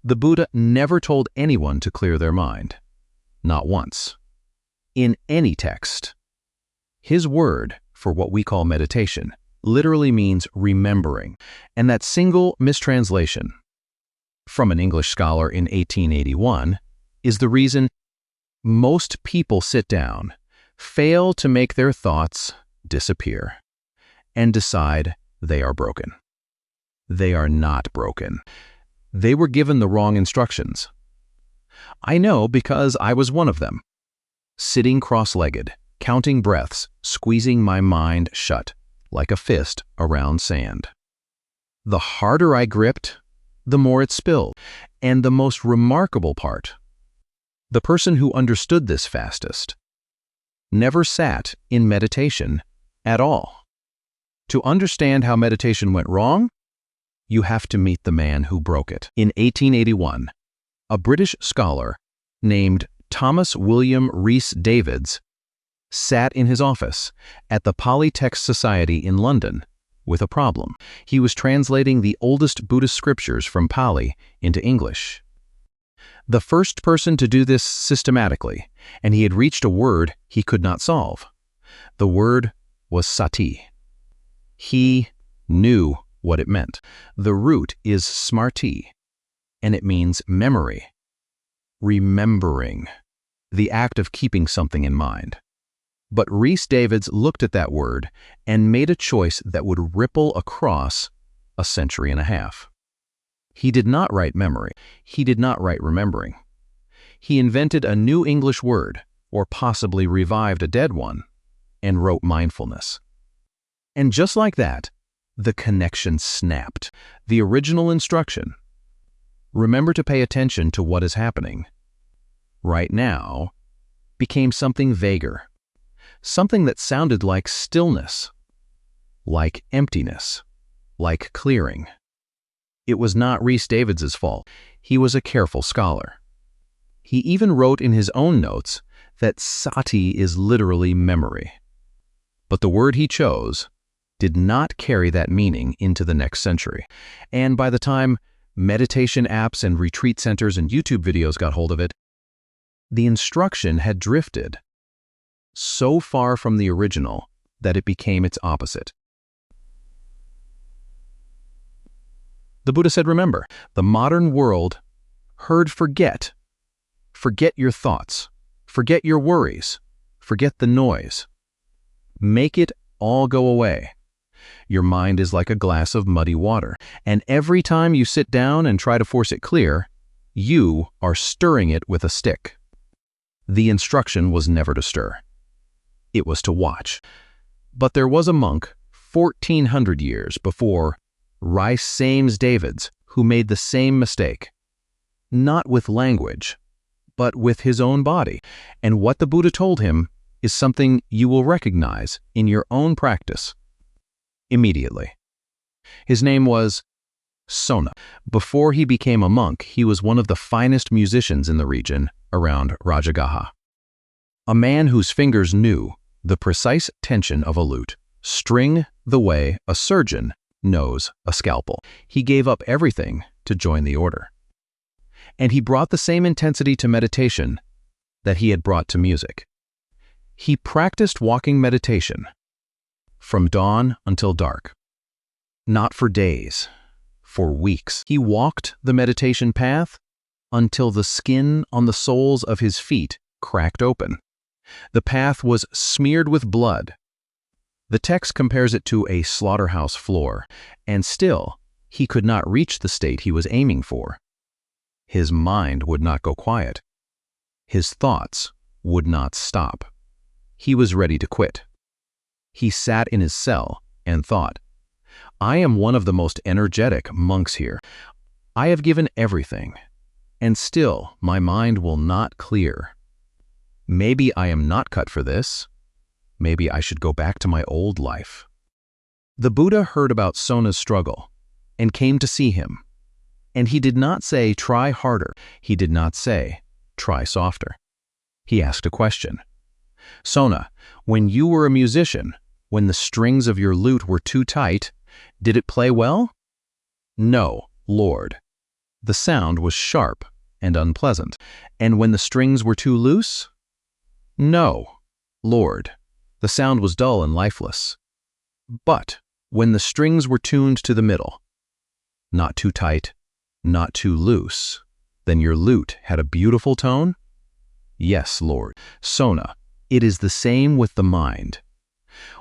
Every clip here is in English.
The Buddha never told anyone to clear their mind. Not once. In any text. His word for what we call meditation literally means remembering, and that single mistranslation from an English scholar in 1881 is the reason most people sit down, fail to make their thoughts disappear, and decide they are broken. They are not broken. They were given the wrong instructions. I know because I was one of them. Sitting cross-legged, counting breaths, squeezing my mind shut, like a fist around sand. The harder I gripped, the more it spilled. And the most remarkable part, the person who understood this fastest never sat in meditation at all. To understand how meditation went wrong, you have to meet the man who broke it. In 1881, a British scholar named Thomas William Rhys Davids sat in his office at the Pali Text Society in London with a problem. He was translating the oldest Buddhist scriptures from Pali into English. The first person to do this systematically, and he had reached a word he could not solve. The word was sati. He knew what it meant. The root is smarti, and it means memory, remembering, the act of keeping something in mind. But Rhys Davids looked at that word and made a choice that would ripple across a century and a half. He did not write memory. He did not write remembering. He invented a new English word, or possibly revived a dead one, and wrote mindfulness. And just like that, the connection snapped. The original instruction, remember to pay attention to what is happening right now, became something vaguer, something that sounded like stillness, like emptiness, like clearing. It was not Rhys Davids's fault. He was a careful scholar. He even wrote in his own notes that sati is literally memory. But the word he chose did not carry that meaning into the next century. And by the time meditation apps and retreat centers and YouTube videos got hold of it, the instruction had drifted so far from the original that it became its opposite. The Buddha said, remember, the modern world heard forget. Forget your thoughts. Forget your worries. Forget the noise. Make it all go away. Your mind is like a glass of muddy water, and every time you sit down and try to force it clear, you are stirring it with a stick. The instruction was never to stir. It was to watch. But there was a monk 1,400 years before Rhys Davids who made the same mistake. Not with language, but with his own body. And what the Buddha told him is something you will recognize in your own practice immediately. His name was Sona. Before he became a monk, he was one of the finest musicians in the region around Rajagaha. A man whose fingers knew the precise tension of a lute, string the way a surgeon knows a scalpel. He gave up everything to join the order. And he brought the same intensity to meditation that he had brought to music. He practiced walking meditation from dawn until dark. Not for days, for weeks. He walked the meditation path until the skin on the soles of his feet cracked open. The path was smeared with blood. The text compares it to a slaughterhouse floor, and still, he could not reach the state he was aiming for. His mind would not go quiet. His thoughts would not stop. He was ready to quit. He sat in his cell and thought, I am one of the most energetic monks here. I have given everything, and still my mind will not clear. Maybe I am not cut for this. Maybe I should go back to my old life. The Buddha heard about Sona's struggle and came to see him. And he did not say, try harder. He did not say, try softer. He asked a question. Sona, when you were a musician, when the strings of your lute were too tight, did it play well? No, Lord. The sound was sharp and unpleasant. And when the strings were too loose? No, Lord. The sound was dull and lifeless. But when the strings were tuned to the middle, not too tight, not too loose, then your lute had a beautiful tone? Yes, Lord. Sona, it is the same with the mind.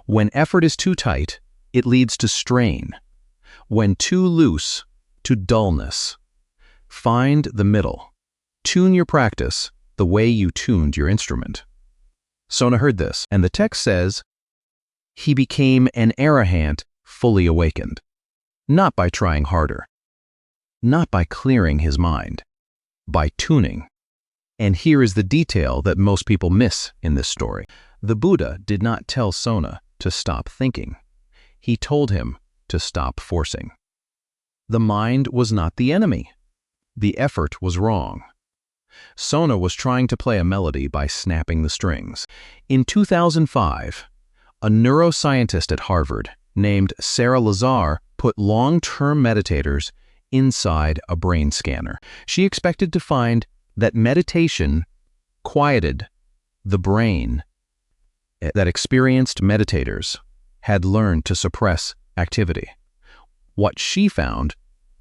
When effort is too tight, it leads to strain. When too loose, to dullness. Find the middle. Tune your practice the way you tuned your instrument. Sona heard this, and the text says, he became an arahant fully awakened, not by trying harder, not by clearing his mind, by tuning. And here is the detail that most people miss in this story. The Buddha did not tell Sona to stop thinking. He told him to stop forcing. The mind was not the enemy. The effort was wrong. Sona was trying to play a melody by snapping the strings. In 2005, a neuroscientist at Harvard named Sara Lazar put long-term meditators inside a brain scanner. She expected to find that meditation quieted the brain, that experienced meditators had learned to suppress activity. What she found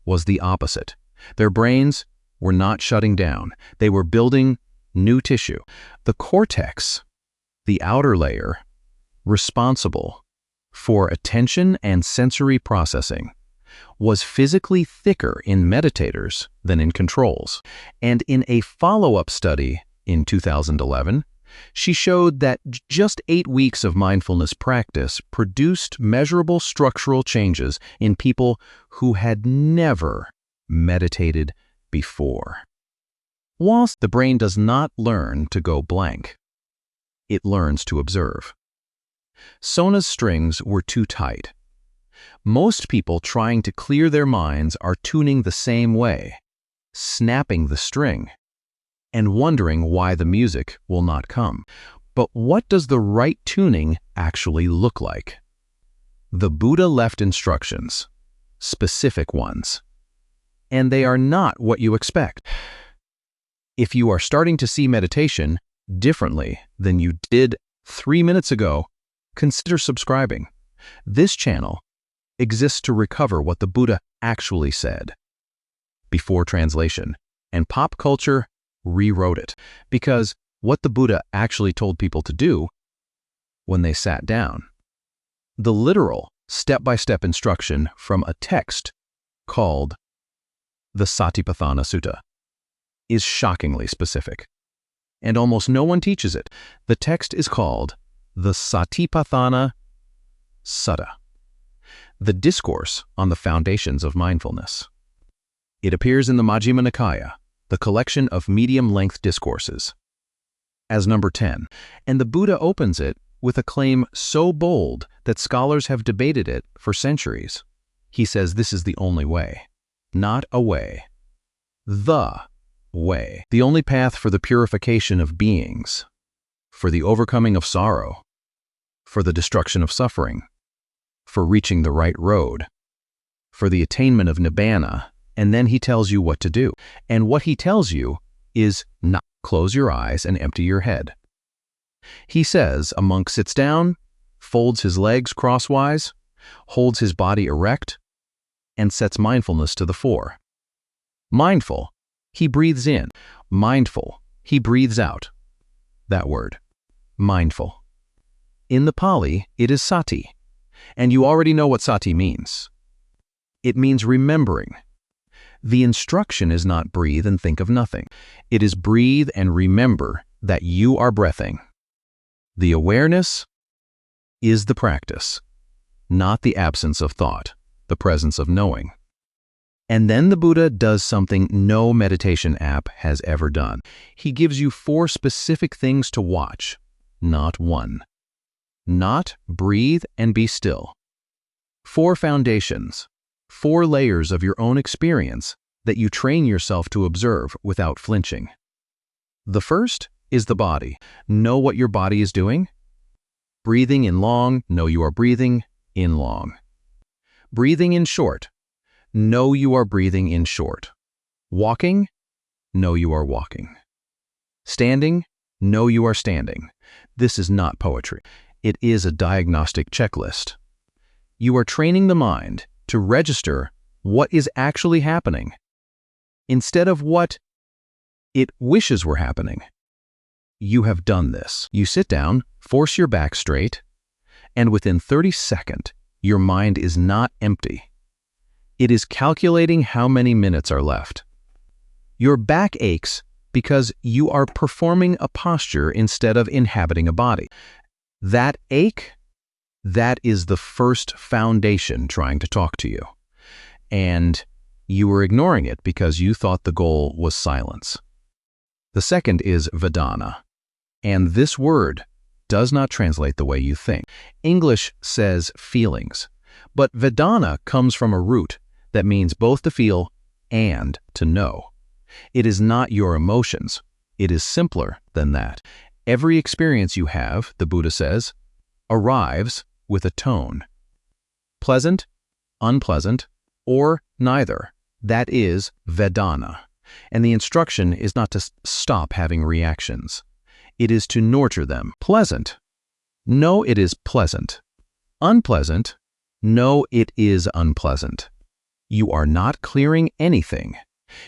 was the opposite. Their brains were not shutting down. They were building new tissue. The cortex, the outer layer, responsible for attention and sensory processing, was physically thicker in meditators than in controls. And in a follow-up study in 2011, she showed that just 8 weeks of mindfulness practice produced measurable structural changes in people who had never meditated before. Whilst the brain does not learn to go blank, it learns to observe. Sona's strings were too tight. Most people trying to clear their minds are tuning the same way, snapping the string, and wondering why the music will not come. But what does the right tuning actually look like? The Buddha left instructions, specific ones, and they are not what you expect. If you are starting to see meditation differently than you did 3 minutes ago, consider subscribing. This channel exists to recover what the Buddha actually said before translation, and pop culture rewrote it, because what the Buddha actually told people to do when they sat down. The literal step-by-step instruction from a text called the Satipatthana Sutta is shockingly specific, and almost no one teaches it. The text is called the Satipatthana Sutta, the discourse on the foundations of mindfulness. It appears in the Majjhima Nikaya, the collection of medium-length discourses, as number 10, and the Buddha opens it with a claim so bold that scholars have debated it for centuries. He says this is the only way, not a way, the way, the only path for the purification of beings, for the overcoming of sorrow, for the destruction of suffering, for reaching the right road, for the attainment of nibbana. And then he tells you what to do. And what he tells you is not close your eyes and empty your head. He says a monk sits down, folds his legs crosswise, holds his body erect, and sets mindfulness to the fore. Mindful, he breathes in. Mindful, he breathes out. That word, mindful. In the Pali, it is sati, and you already know what sati means. It means remembering. The instruction is not breathe and think of nothing. It is breathe and remember that you are breathing. The awareness is the practice, not the absence of thought, the presence of knowing. And then the Buddha does something no meditation app has ever done. He gives you 4 specific things to watch, not 1. Not breathe and be still. 4 foundations. 4 layers of your own experience that you train yourself to observe without flinching. The first is the body. Know what your body is doing. Breathing in long, know you are breathing in long. Breathing in short. Know you are breathing in short. Walking? No, you are walking. Standing? No, you are standing. This is not poetry. It is a diagnostic checklist. You are training the mind to register what is actually happening instead of what it wishes were happening. You have done this. You sit down, force your back straight, and within 30 seconds, your mind is not empty. It is calculating how many minutes are left. Your back aches because you are performing a posture instead of inhabiting a body. That ache, that is the first foundation trying to talk to you. And you were ignoring it because you thought the goal was silence. The second is Udāna. And this word does not translate the way you think. English says feelings, but Udāna comes from a root that means both to feel and to know. It is not your emotions. It is simpler than that. Every experience you have, the Buddha says, arrives with a tone. Pleasant, unpleasant, or neither. That is Udāna. And the instruction is not to stop having reactions. It is to nurture them. Pleasant. No, it is pleasant. Unpleasant. No, it is unpleasant. You are not clearing anything.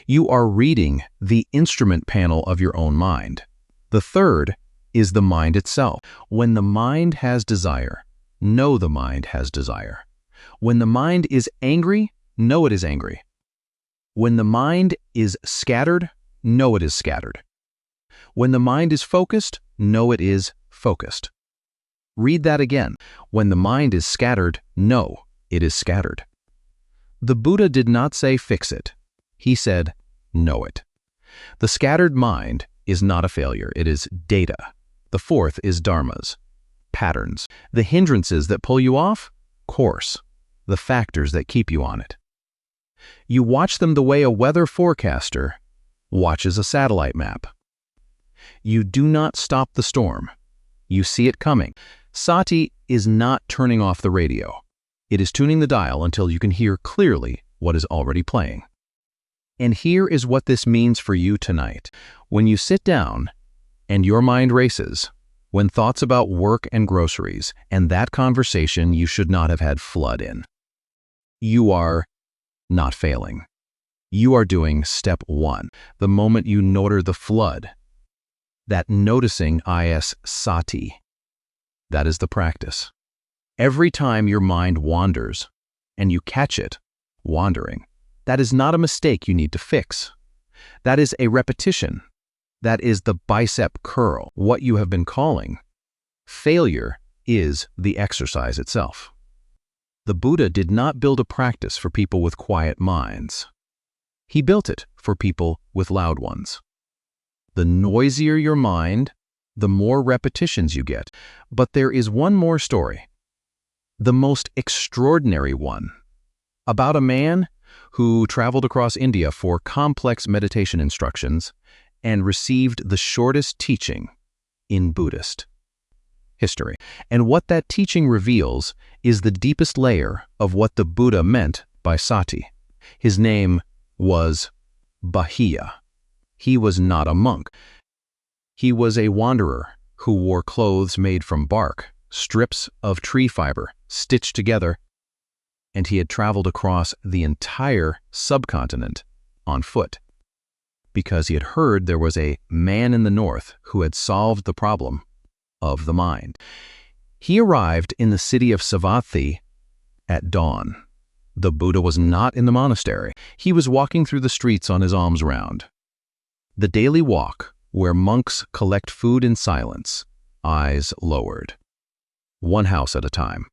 You are reading the instrument panel of your own mind. The third is the mind itself. When the mind has desire, know the mind has desire. When the mind is angry, know it is angry. When the mind is scattered, know it is scattered. When the mind is focused, know it is focused. Read that again. When the mind is scattered, know it is scattered. The Buddha did not say fix it. He said, know it. The scattered mind is not a failure. It is data. The fourth is dharmas, patterns. The hindrances that pull you off, course. The factors that keep you on it. You watch them the way a weather forecaster watches a satellite map. You do not stop the storm. You see it coming. Sati is not turning off the radio. It is tuning the dial until you can hear clearly what is already playing. And here is what this means for you tonight. When you sit down and your mind races, when thoughts about work and groceries and that conversation you should not have had flood in, you are not failing. You are doing step one. The moment you notice the flood, that noticing is sati. That is the practice. Every time your mind wanders and you catch it wandering, that is not a mistake you need to fix. That is a repetition. That is the bicep curl, what you have been calling. Failure is the exercise itself. The Buddha did not build a practice for people with quiet minds. He built it for people with loud ones. The noisier your mind, the more repetitions you get. But there is one more story. The most extraordinary one. About a man who traveled across India for complex meditation instructions and received the shortest teaching in Buddhist history. And what that teaching reveals is the deepest layer of what the Buddha meant by sati. His name was Bāhiya. He was not a monk. He was a wanderer who wore clothes made from bark, strips of tree fiber stitched together, and he had traveled across the entire subcontinent on foot because he had heard there was a man in the north who had solved the problem of the mind. He arrived in the city of Savatthi at dawn. The Buddha was not in the monastery. He was walking through the streets on his alms round. The daily walk where monks collect food in silence, eyes lowered, one house at a time.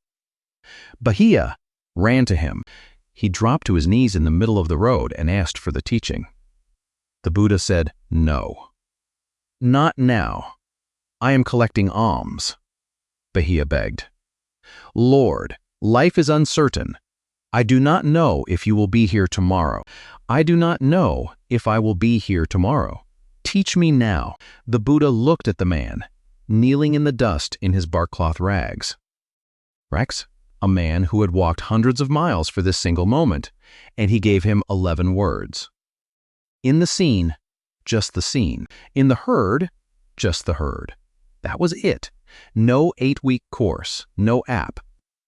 Bāhiya ran to him. He dropped to his knees in the middle of the road and asked for the teaching. The Buddha said, "No. Not now. I am collecting alms." Bāhiya begged. "Lord, life is uncertain. I do not know if you will be here tomorrow. I do not know if I will be here tomorrow. Teach me now." The Buddha looked at the man, kneeling in the dust in his barkcloth rags. Rex, a man who had walked hundreds of miles for this single moment, and he gave him 11 words. In the scene, just the scene. In the herd, just the herd. That was it. No 8-week course, no app,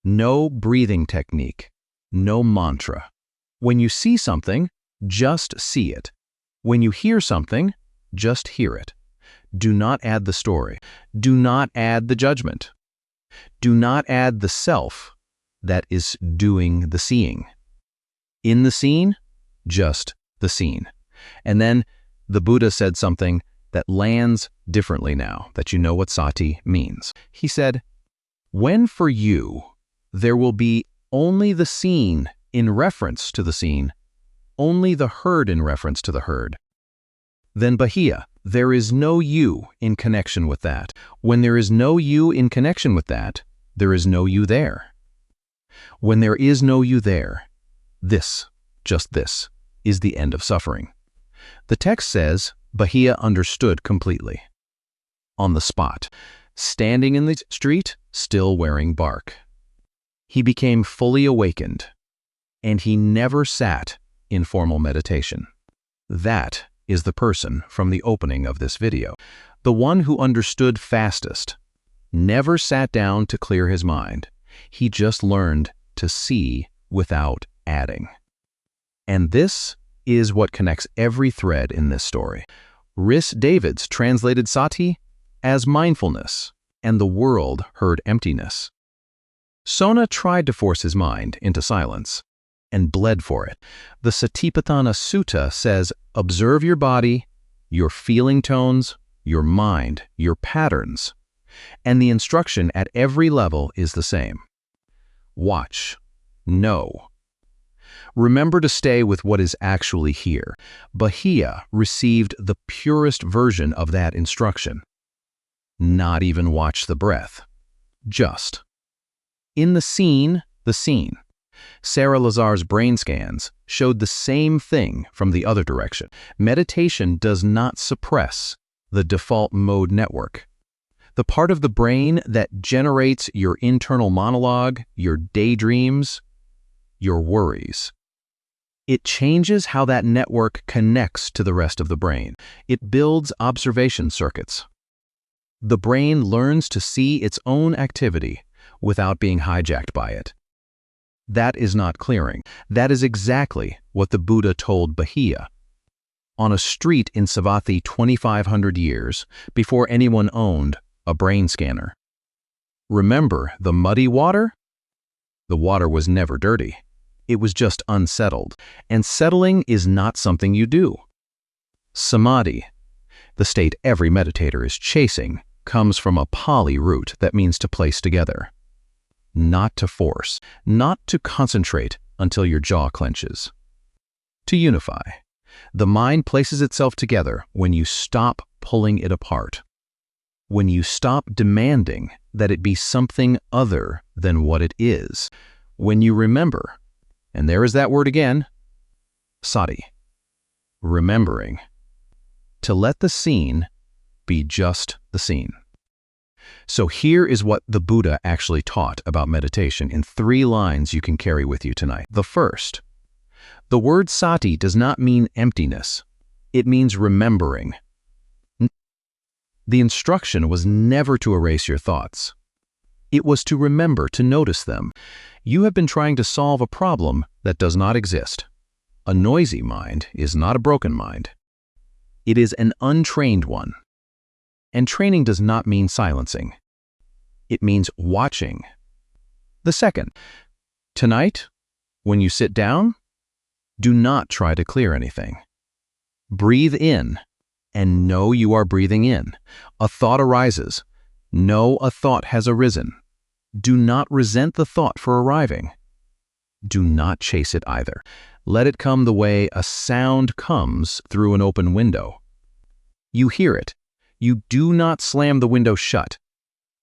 no breathing technique, no mantra. When you see something, just see it. When you hear something, just hear it. Do not add the story. Do not add the judgment. Do not add the self that is doing the seeing. In the scene, just the scene. And then the Buddha said something that lands differently now that you know what sati means. He said, when for you there will be only the scene in reference to the scene, only the herd in reference to the herd, then Bāhiya, there is no you in connection with that. When there is no you in connection with that, there is no you there. When there is no you there, this, just this, is the end of suffering. The text says Bāhiya understood completely. On the spot, standing in the street, still wearing bark. He became fully awakened, and he never sat in formal meditation. That is the person from the opening of this video, the one who understood fastest, never sat down to clear his mind. He just learned to see without adding. And this is what connects every thread in this story. Rhys Davids translated sati as mindfulness, and the world heard emptiness. Sona tried to force his mind into silence and bled for it. The Satipatthana Sutta says, observe your body, your feeling tones, your mind, your patterns. And the instruction at every level is the same. Watch. Know. Remember to stay with what is actually here. Bāhiya received the purest version of that instruction. Not even watch the breath. Just. In the scene, the scene. Sara Lazar's brain scans showed the same thing from the other direction. Meditation does not suppress the default mode network. The part of the brain that generates your internal monologue, your daydreams, your worries. It changes how that network connects to the rest of the brain. It builds observation circuits. The brain learns to see its own activity without being hijacked by it. That is not clearing. That is exactly what the Buddha told Bāhiya. On a street in Savatthi 2,500 years before anyone owned a brain scanner. Remember the muddy water? The water was never dirty. It was just unsettled, and settling is not something you do. Samadhi, the state every meditator is chasing, comes from a Pali root that means to place together. Not to force, not to concentrate until your jaw clenches. To unify. The mind places itself together when you stop pulling it apart. When you stop demanding that it be something other than what it is. When you remember, and there is that word again, sati, remembering, to let the scene be just the scene. So here is what the Buddha actually taught about meditation in 3 lines you can carry with you tonight. The first, the word sati does not mean emptiness. It means remembering. The instruction was never to erase your thoughts. It was to remember, to notice them. You have been trying to solve a problem that does not exist. A noisy mind is not a broken mind. It is an untrained one. And training does not mean silencing. It means watching. The second, tonight, when you sit down, do not try to clear anything. Breathe in and know you are breathing in. A thought arises. Know a thought has arisen. Do not resent the thought for arriving. Do not chase it either. Let it come the way a sound comes through an open window. You hear it. You do not slam the window shut,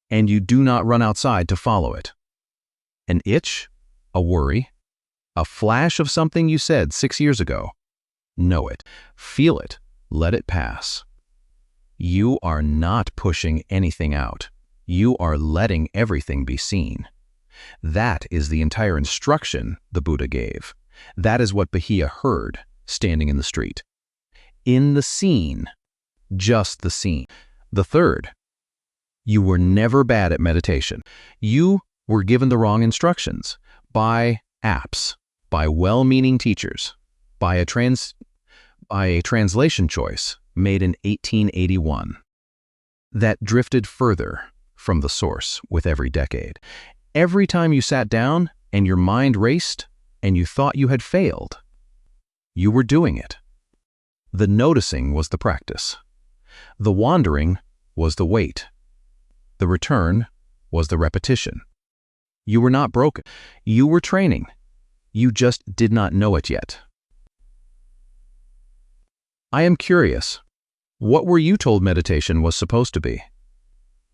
and you do not run outside to follow it. An itch, a worry, a flash of something you said 6 years ago. Know it, feel it, let it pass. You are not pushing anything out. You are letting everything be seen. That is the entire instruction the Buddha gave. That is what Bāhiya heard standing in the street. in the scene, just the scene. The third, you were never bad at meditation. You were given the wrong instructions by apps, by well-meaning teachers, by a translation choice made in 1881 that drifted further from the source with every decade. Every time you sat down and your mind raced and you thought you had failed, you were doing it. The noticing was the practice. The wandering was the wait. The return was the repetition. You were not broken. You were training. You just did not know it yet. I am curious. What were you told meditation was supposed to be?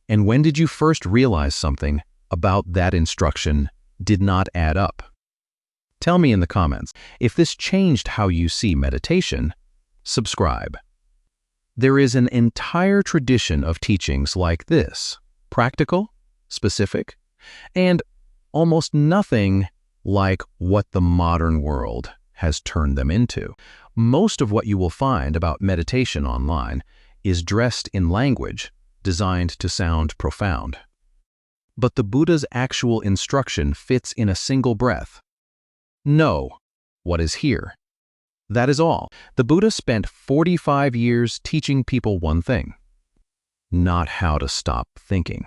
And when did you first realize something about that instruction did not add up? Tell me in the comments. If this changed how you see meditation, subscribe. There is an entire tradition of teachings like this, practical, specific, and almost nothing like what the modern world has turned them into. Most of what you will find about meditation online is dressed in language designed to sound profound. But the Buddha's actual instruction fits in a single breath. Know what is here. That is all. The Buddha spent 45 years teaching people one thing: not how to stop thinking,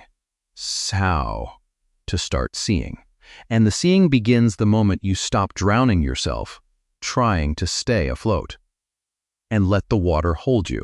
how to start seeing. And the seeing begins the moment you stop drowning yourself trying to stay afloat and let the water hold you.